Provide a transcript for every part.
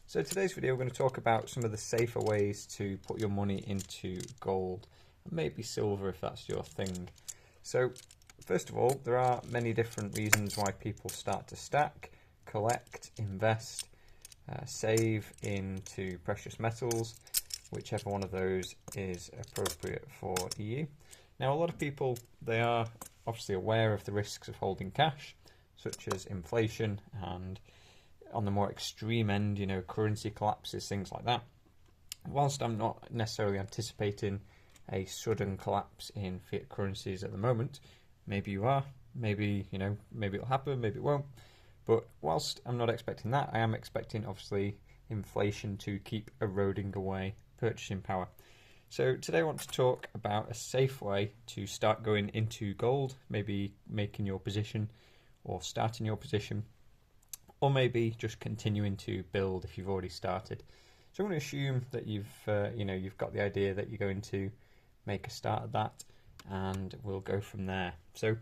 So today's video we're going to talk about some of the safer ways to put your money into gold, and maybe silver if that's your thing. So first of all, there are many different reasons why people start to stack, collect, invest, save into precious metals, whichever one of those is appropriate for you. Now a lot of people, they are obviously aware of the risks of holding cash, such as inflation and on the more extreme end, you know, currency collapses, things like that. Whilst I'm not necessarily anticipating a sudden collapse in fiat currencies at the moment, maybe you are, maybe, you know, maybe it'll happen, maybe it won't. But whilst I'm not expecting that, I am expecting obviously inflation to keep eroding away purchasing power. So today I want to talk about a safe way to start going into gold, maybe making your position or starting your position, or maybe just continuing to build if you've already started. So I'm going to assume that you've got the idea that you're going to make a start at that, and we'll go from there. So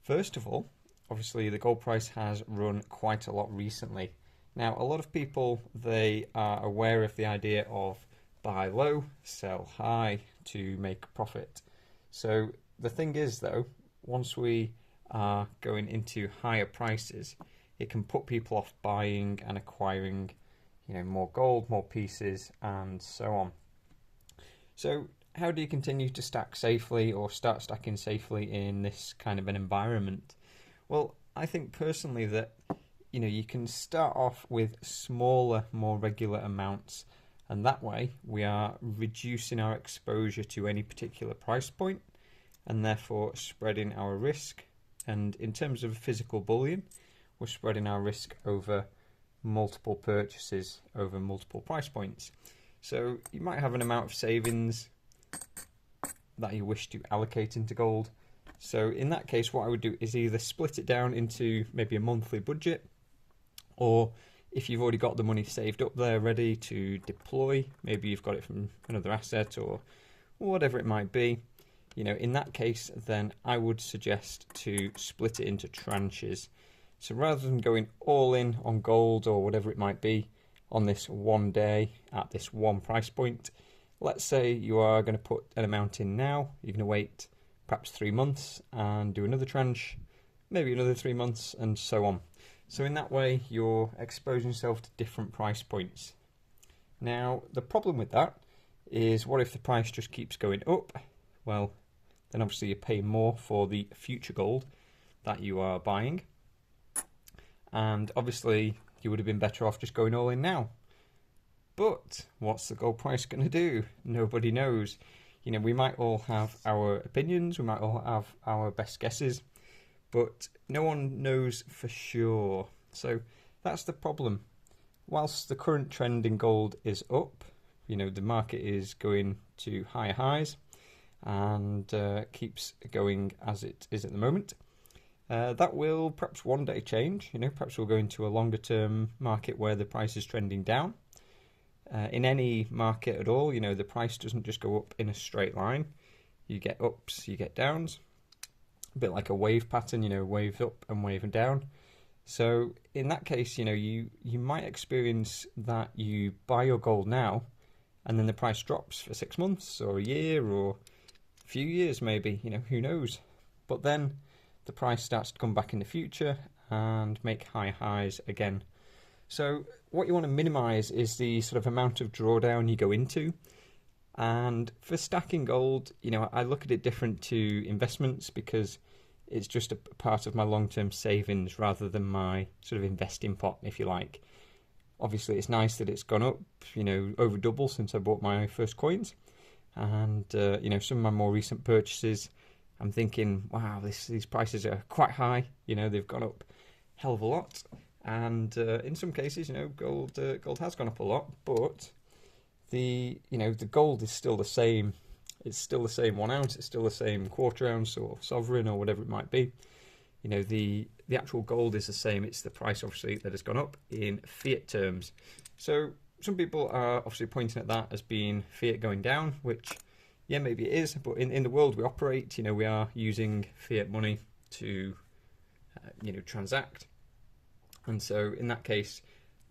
first of all, obviously the gold price has run quite a lot recently. Now a lot of people, they are aware of the idea of buy low, sell high to make a profit. So the thing is though, once we are going into higher prices, it can put people off buying and acquiring, you know, more gold, more pieces, and so on. So how do you continue to stack safely or start stacking safely in this kind of an environment? Well, I think personally that, you know, you can start off with smaller, more regular amounts, and that way we are reducing our exposure to any particular price point and therefore spreading our risk. And in terms of physical bullion, we're spreading our risk over multiple purchases, over multiple price points. So you might have an amount of savings that you wish to allocate into gold. So in that case, what I would do is either split it down into maybe a monthly budget, or if you've already got the money saved up there ready to deploy, maybe you've got it from another asset or whatever it might be, you know, in that case, then I would suggest to split it into tranches. So rather than going all in on gold or whatever it might be on this one day at this one price point, let's say you are going to put an amount in now, you're going to wait perhaps 3 months and do another tranche, maybe another 3 months, and so on. So in that way, you're exposing yourself to different price points. Now, the problem with that is, what if the price just keeps going up? Well, then obviously you pay more for the future gold that you are buying. And obviously you would have been better off just going all in now. But what's the gold price going to do? Nobody knows. You know, we might all have our opinions, we might all have our best guesses, but no one knows for sure. So that's the problem. Whilst the current trend in gold is up, you know, the market is going to higher highs and keeps going as it is at the moment. That will perhaps one day change. You know, perhaps we'll go into a longer term market where the price is trending down. In any market at all, you know, the price doesn't just go up in a straight line. You get ups, you get downs. A bit like a wave pattern, you know, wave up and wave down. So in that case, you know, you might experience that you buy your gold now and then the price drops for 6 months or a year or a few years maybe, you know, who knows. But then the price starts to come back in the future and make high highs again. So what you want to minimize is the sort of amount of drawdown you go into. And for stacking gold, you know, I look at it different to investments because it's just a part of my long-term savings rather than my sort of investing pot, if you like. Obviously, it's nice that it's gone up, you know, over double since I bought my first coins. And, you know, some of my more recent purchases, I'm thinking, wow, these prices are quite high. You know, they've gone up a hell of a lot. And in some cases, you know, gold has gone up a lot, but the gold is still the same. It's still the same 1 ounce. It's still the same quarter ounce or sovereign or whatever it might be. You know, the actual gold is the same. It's the price, obviously, that has gone up in fiat terms. So some people are obviously pointing at that as being fiat going down, which, yeah, maybe it is. But in the world we operate, you know, we are using fiat money to, transact. And so in that case,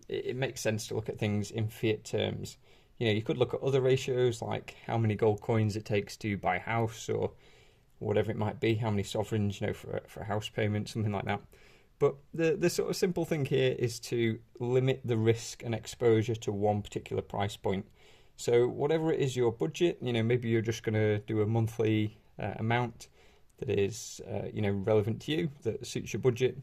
it makes sense to look at things in fiat terms. You know, you could look at other ratios like how many gold coins it takes to buy a house or whatever it might be, how many sovereigns, you know, for a house payment, something like that. But the sort of simple thing here is to limit the risk and exposure to one particular price point. So whatever it is your budget, you know, maybe you're just going to do a monthly amount that is, you know, relevant to you, that suits your budget.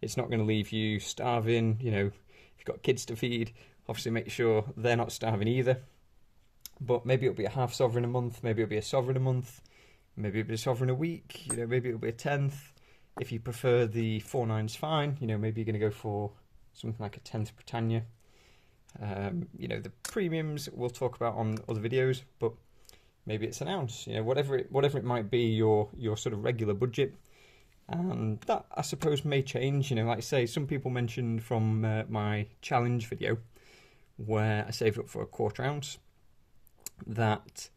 It's not going to leave you starving, you know, if you've got kids to feed, obviously make sure they're not starving either. But maybe it'll be a half sovereign a month, maybe it'll be a sovereign a month, maybe it'll be a sovereign a week, you know, maybe it'll be a tenth. If you prefer the 4/9's fine, you know, maybe you're going to go for something like a 10th Britannia. You know, the premiums we'll talk about on other videos, but maybe it's an ounce, you know, whatever it might be, your sort of regular budget. And that, I suppose, may change. You know, like I say, some people mentioned from my challenge video where I saved up for a 1/4 ounce that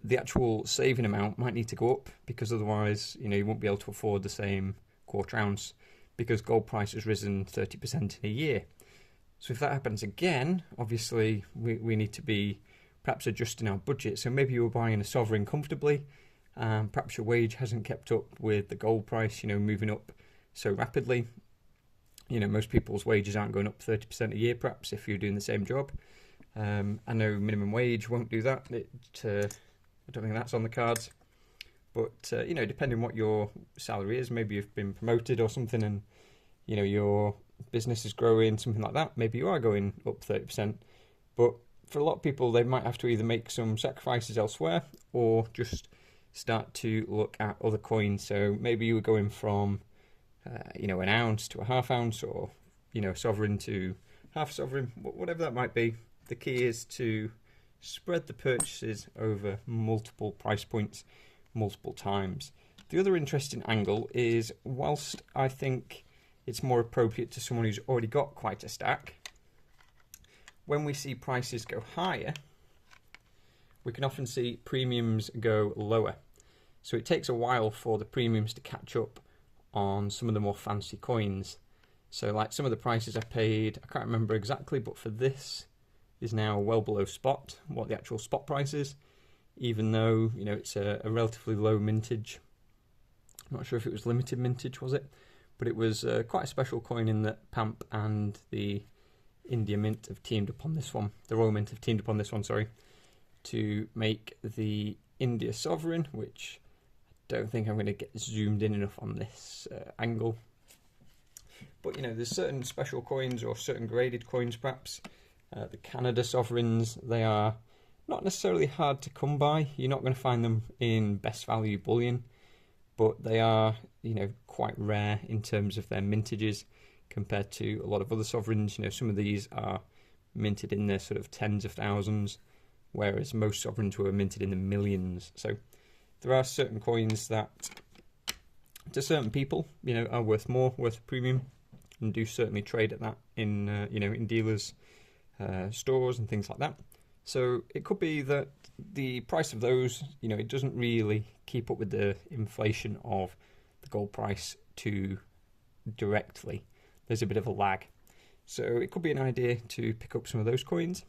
the actual saving amount might need to go up, because otherwise, you know, you won't be able to afford the same 1/4 ounce because gold price has risen 30% in a year. So if that happens again, obviously we need to be perhaps adjusting our budget. So maybe you were buying a sovereign comfortably, perhaps your wage hasn't kept up with the gold price, you know, moving up so rapidly. You know, most people's wages aren't going up 30% a year, perhaps, if you're doing the same job. I know minimum wage won't do that. I don't think that's on the cards. But, you know, depending on what your salary is, maybe you've been promoted or something and, you know, your business is growing, something like that. Maybe you are going up 30%. But for a lot of people, they might have to either make some sacrifices elsewhere or just start to look at other coins. So maybe you were going from, you know, an ounce to a half ounce, or, you know, sovereign to half sovereign, whatever that might be. The key is to spread the purchases over multiple price points, multiple times. The other interesting angle is, whilst I think it's more appropriate to someone who's already got quite a stack, when we see prices go higher, we can often see premiums go lower. So it takes a while for the premiums to catch up on some of the more fancy coins. So like some of the prices I paid, I can't remember exactly, but for this is now well below spot, what the actual spot price is, even though, you know, it's a relatively low mintage. I'm not sure if it was limited mintage, was it? But it was quite a special coin in that Pamp and the India Mint have teamed up on this one. The Royal Mint have teamed up on this one, sorry, to make the India Sovereign, which I don't think I'm going to get zoomed in enough on this angle. But, you know, there's certain special coins or certain graded coins, perhaps. The Canada Sovereigns, they are not necessarily hard to come by. You're not going to find them in best value bullion, but they are, you know, quite rare in terms of their mintages compared to a lot of other sovereigns. You know, some of these are minted in the sort of tens of thousands, whereas most sovereigns were minted in the millions. So there are certain coins that, to certain people, you know, are worth more, worth a premium, and do certainly trade at that in, you know, in dealers' stores and things like that. So it could be that the price of those, you know, it doesn't really keep up with the inflation of the gold price too directly. There's a bit of a lag. So it could be an idea to pick up some of those coins.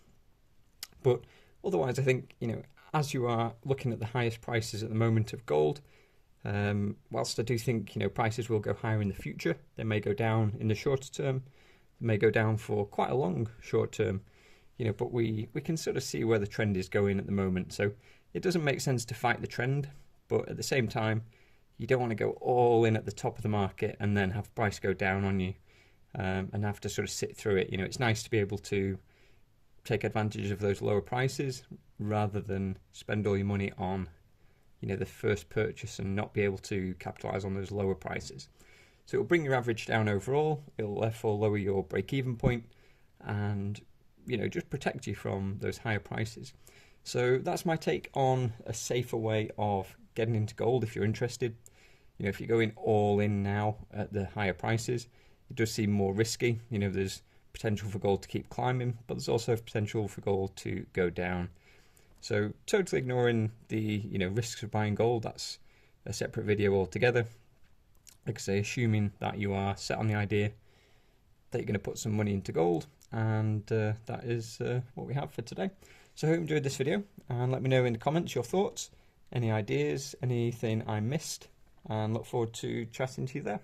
But otherwise, I think, you know, as you are looking at the highest prices at the moment of gold, whilst I do think, you know, prices will go higher in the future, they may go down in the shorter term, they may go down for quite a long short term, you know, but we can sort of see where the trend is going at the moment. So it doesn't make sense to fight the trend, but at the same time, you don't want to go all in at the top of the market and then have price go down on you, and have to sort of sit through it. You know, it's nice to be able to take advantage of those lower prices rather than spend all your money on, you know, the first purchase and not be able to capitalize on those lower prices. So it'll bring your average down overall. It'll therefore lower your break-even point and, you know, just protect you from those higher prices. So that's my take on a safer way of getting into gold if you're interested. You know, if you're going all in now at the higher prices, it does seem more risky. You know, there's potential for gold to keep climbing, but there's also potential for gold to go down. So totally ignoring the, you know, risks of buying gold, that's a separate video altogether. Like I say, assuming that you are set on the idea, that you're going to put some money into gold, and that is what we have for today. So I hope you enjoyed this video, and let me know in the comments your thoughts, any ideas, anything I missed, and look forward to chatting to you there.